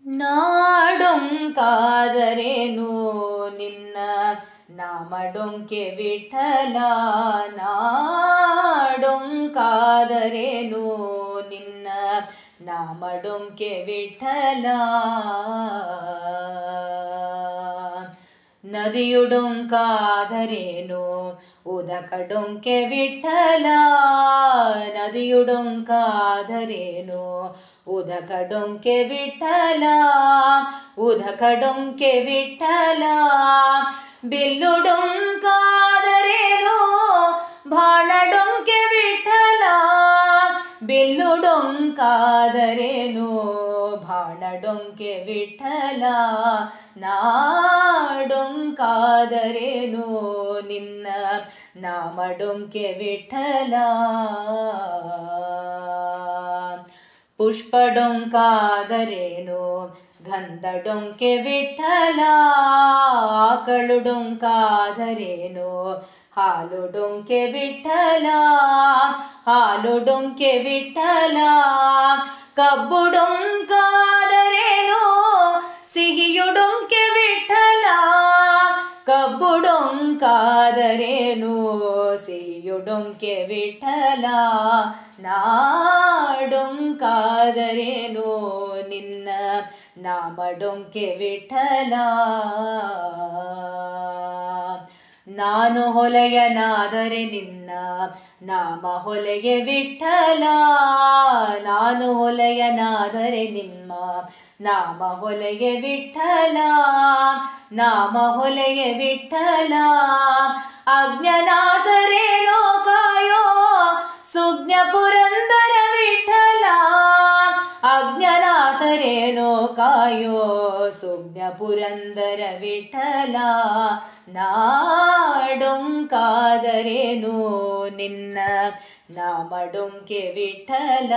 ನಾಡೊಂಕಾದರೇನು ನಿನ್ನ ನಾಮಡೊಂಕೆ ವಿಠಲ. ನಾಡೊಂಕಾದರೇನು ನಿನ್ನ ನಾಮಡೊಂಕೆ ವಿಠಲ. ನದಿಯುಡೊಂಕಾದರೇನು ಉದಕಡೊಂಕೆ ವಿಠಲ. ನದಿಯುಡೊಂಕಾದರೇನು ಉದಕಡೊಂಕೆ ವಿಠಲ. ಉದಕಡೊಂಕೆ ವಿಠಲ. ಬಿಲ್ಲುಡೊಂಕಾದರೇನು ಬಾಣಡೊಂಕೆ ವಿಠಲ. ಬಿಲ್ಲುಡೊಂಕಾದರೇನು ಬಾಣಡೊಂಕೆ ವಿಠಲ. ನಾಡೊಂಕಾದರೇನು ನಿನ್ನ ನಾಮಡೊಂಕೆ ವಿಠಲ. ಪುಷ್ಪಡೊಂಕಾದರೇನು ಗಂಧಡೊಂಕೆ ವಿಠಲ. ಆಕಳುಡೊಂಕಾದರೇನು ಹಾಲುಡೊಂಕೆ ವಿಠಲ. ಹಾಲುಡೊಂಕೆ ವಿಠಲ. ಕಬ್ಬುಡೊಂಕಾದರೇನು ಸಿಹಿಯುಡೊಂಕೆ ವಿಠಲ. ಕಬ್ಬುಡೊಂಕಾದರೇನು ಸಿಹಿಯುಡೊಂಕೆ ವಿಠಲ. ನಾಡೊಂಕಾದರೇನು ನಿನ್ನ ನಾಮಡೊಂಕೆ ವಿಠಲ. ನಾನು ಹೊಲೆಯನಾದರೆ ನಿನ್ನ ನಾಮ ಹೊಲೆಯೆ ವಿಠಲ. ನಾನು ಹೊಲೆಯನಾದರೆ ನಿಮ್ಮ ನಾಮ ಹೊಲೆಯೆ ವಿಠಲ. ನಾಮ ಹೊಲೆಯೆ ವಿಠಲ. ಅಜ್ಞನಾದರೇನೋ ಕಾಯೋ ಸುಜ್ಞ ಪುರಂದರ ವಿಠಲ. ಅಜ್ಞನಾದರೇನೋ ಕಾಯೋ ಸುಜ್ಞ ಪುರಂದರ ವಿಠಲ. ನಾಡೊಂಕಾದರೇನು ನಿನ್ನ ನಾಮಡೊಂಕೆ ವಿಠಲ.